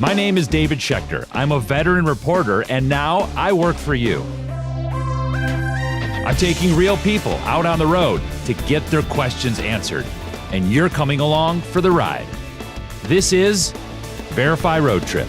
My name is David Schechter. I'm a veteran reporter, and now I work for you. I'm taking real people out on the road to get their questions answered, and you're coming along for the ride. This is Verify Road Trip.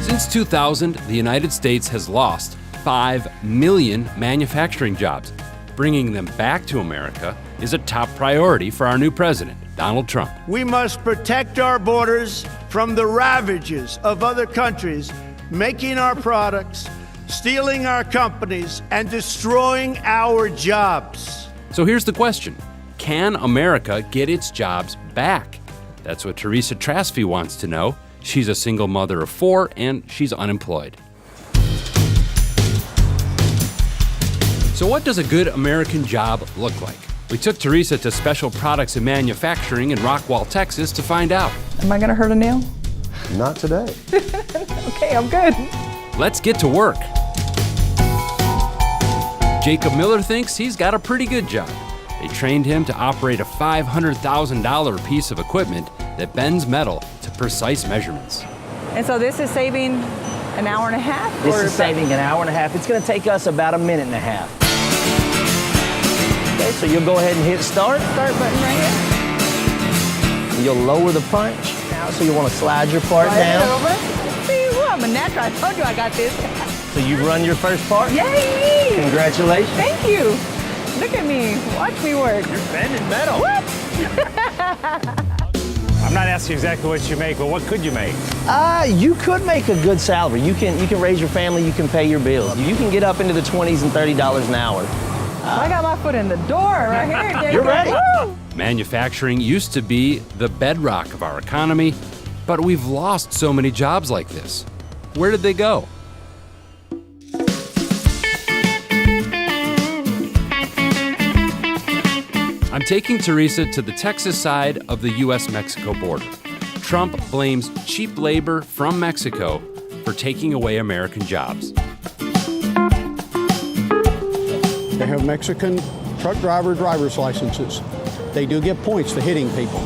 Since 2000, the United States has lost 5 million manufacturing jobs. Bringing them back to America is a top priority for our new president, Donald Trump. We must protect our borders from the ravages of other countries making our products, stealing our companies, and destroying our jobs. So here's the question. Can America get its jobs back? That's what Teresa Trasfi wants to know. She's a single mother of 4, and she's unemployed. So what does a good American job look like? We took Teresa to Special Products and Manufacturing in Rockwall, Texas to find out. Am I gonna hurt a nail? Not today. Okay, I'm good. Let's get to work. Jacob Miller thinks he's got a pretty good job. They trained him to operate a $500,000 piece of equipment that bends metal to precise measurements. And so this is saving an hour and a half? This is saving an hour and a half. It's gonna take us about a minute and a half. Okay, so you'll go ahead and hit start. Start button right here. You'll lower the punch now, so you wanna slide your part Slide it down. over. See, well, I'm a natural. I told you I got this. So you run your first part. Yay! Congratulations. Thank you. Look at me. Watch me work. You're bending metal. What? I'm not asking exactly what you make, but what could you make? You could make a good salary. You can raise your family, you can pay your bills. You can get up into the 20s and $30 an hour. I got my foot in the door right here, Jacob. You're ready. Woo! Manufacturing used to be the bedrock of our economy, but we've lost so many jobs like this. Where did they go? I'm taking Teresa to the Texas side of the U.S.-Mexico border. Trump blames cheap labor from Mexico for taking away American jobs. They have Mexican truck driver's licenses. They do get points for hitting people.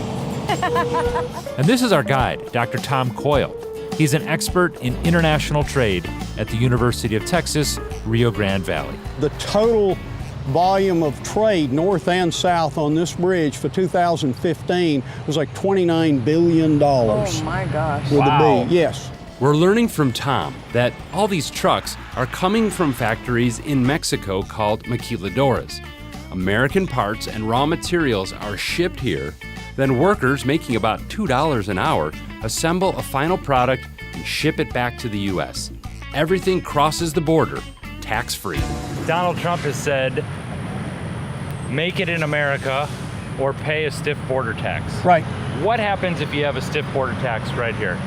And this is our guide, Dr. Tom Coyle. He's an expert in international trade at the University of Texas, Rio Grande Valley. The total volume of trade north and south on this bridge for 2015 was like $29 billion. Oh my gosh. With a B, yes. We're learning from Tom that all these trucks are coming from factories in Mexico called maquiladoras. American parts and raw materials are shipped here, then workers making about $2 an hour assemble a final product and ship it back to the U.S. Everything crosses the border, tax-free. Donald Trump has said, make it in America or pay a stiff border tax. Right. What happens if you have a stiff border tax right here?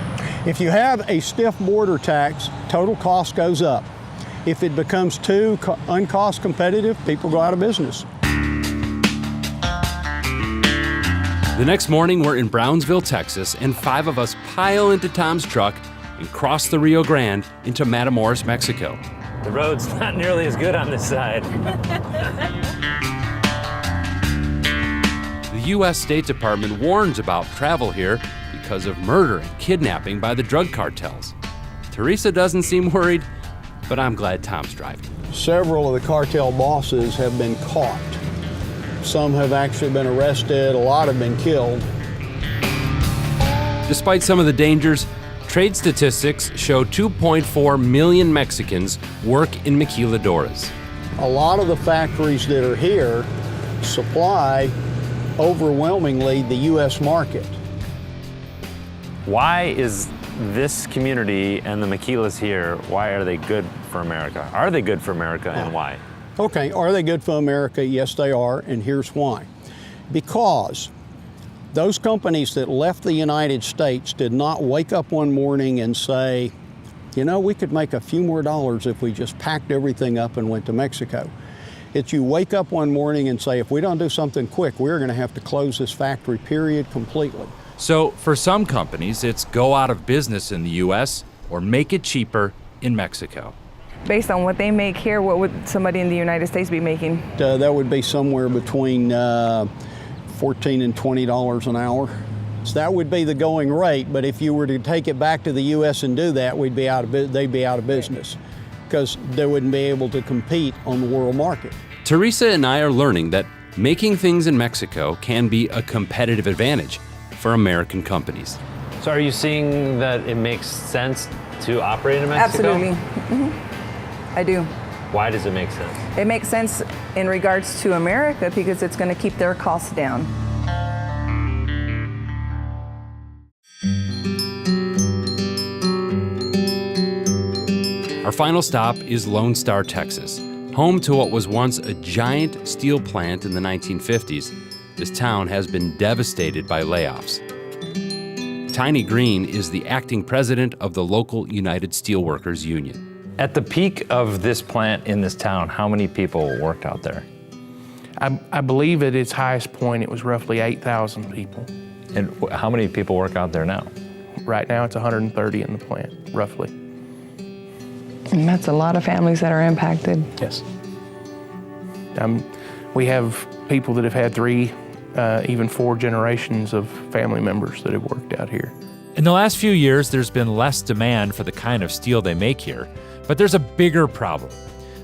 If you have a stiff border tax, total cost goes up. If it becomes too uncost competitive, people go out of business. The next morning, we're in Brownsville, Texas, and 5 of us pile into Tom's truck and cross the Rio Grande into Matamoros, Mexico. The road's not nearly as good on this side. The U.S. State Department warns about travel here because of murder and kidnapping by the drug cartels. Teresa doesn't seem worried, but I'm glad Tom's driving. Several of the cartel bosses have been caught. Some have actually been arrested, a lot have been killed. Despite some of the dangers, trade statistics show 2.4 million Mexicans work in maquiladoras. A lot of the factories that are here supply overwhelmingly the U.S. market. Why is this community and the maquilas here, why are they good for America? Are they good for America and why? Okay, are they good for America? Yes, they are, and here's why. Because those companies that left the United States did not wake up one morning and say, you know, we could make a few more dollars if we just packed everything up and went to Mexico. It's you wake up one morning and say, if we don't do something quick, we're going to have to close this factory, period, completely. So for some companies, it's go out of business in the U.S. or make it cheaper in Mexico. Based on what they make here, what would somebody in the United States be making? That would be somewhere between $14 and $20 an hour. So that would be the going rate, but if you were to take it back to the U.S. and do that, they'd be out of business because they wouldn't be able to compete on the world market. Teresa and I are learning that making things in Mexico can be a competitive advantage for American companies. So are you seeing that it makes sense to operate in Mexico? Absolutely. I do. Why does it make sense? It makes sense in regards to America because it's going to keep their costs down. Our final stop is Lone Star, Texas, home to what was once a giant steel plant in the 1950s. This town has been devastated by layoffs. Tiny Green is the acting president of the local United Steelworkers Union. At the peak of this plant in this town, how many people worked out there? I believe at its highest point, it was roughly 8,000 people. And how many people work out there now? Right now, it's 130 in the plant, roughly. And that's a lot of families that are impacted. Yes. We have people that have had 3, even 4 generations of family members that have worked out here. In the last few years, there's been less demand for the kind of steel they make here, but there's a bigger problem.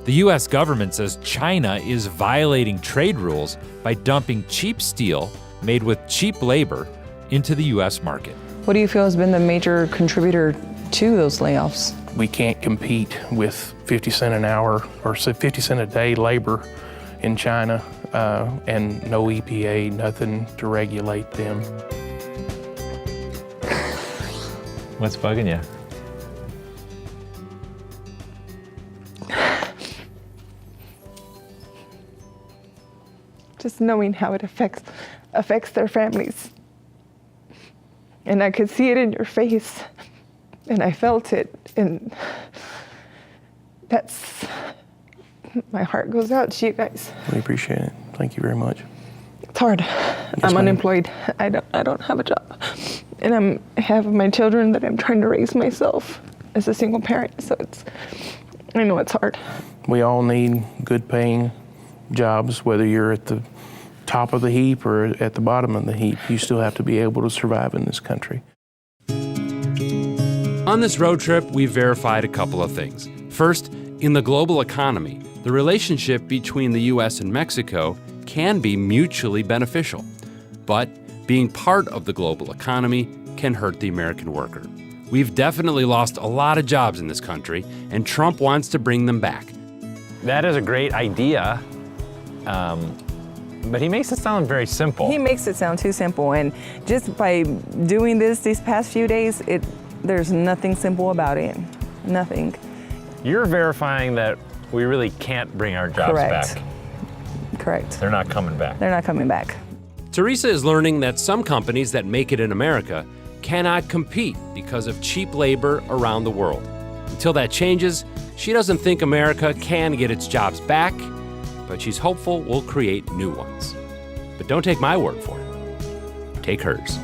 The U.S. government says China is violating trade rules by dumping cheap steel made with cheap labor into the U.S. market. What do you feel has been the major contributor to those layoffs? We can't compete with 50 cent an hour or 50 cent a day labor in China and no EPA, nothing to regulate them. What's bugging you? Just knowing how it affects their families. And I could see it in your face, and I felt it, and my heart goes out to you guys. We appreciate it. Thank you very much. It's hard. I'm ma'am. unemployed. I don't have a job. And I have my children that I'm trying to raise myself as a single parent, so I know it's hard. We all need good paying jobs, whether you're at the top of the heap or at the bottom of the heap. You still have to be able to survive in this country. On this road trip, we verified a couple of things. First, in the global economy, the relationship between the U.S. and Mexico can be mutually beneficial. But being part of the global economy can hurt the American worker. We've definitely lost a lot of jobs in this country, and Trump wants to bring them back. That is a great idea, but he makes it sound very simple. He makes it sound too simple, and just by doing this these past few days, there's nothing simple about it. Nothing. You're verifying that we really can't bring our jobs back. Correct. They're not coming back. They're not coming back. Teresa is learning that some companies that make it in America cannot compete because of cheap labor around the world. Until that changes, she doesn't think America can get its jobs back, but she's hopeful we'll create new ones. But don't take my word for it. Take hers.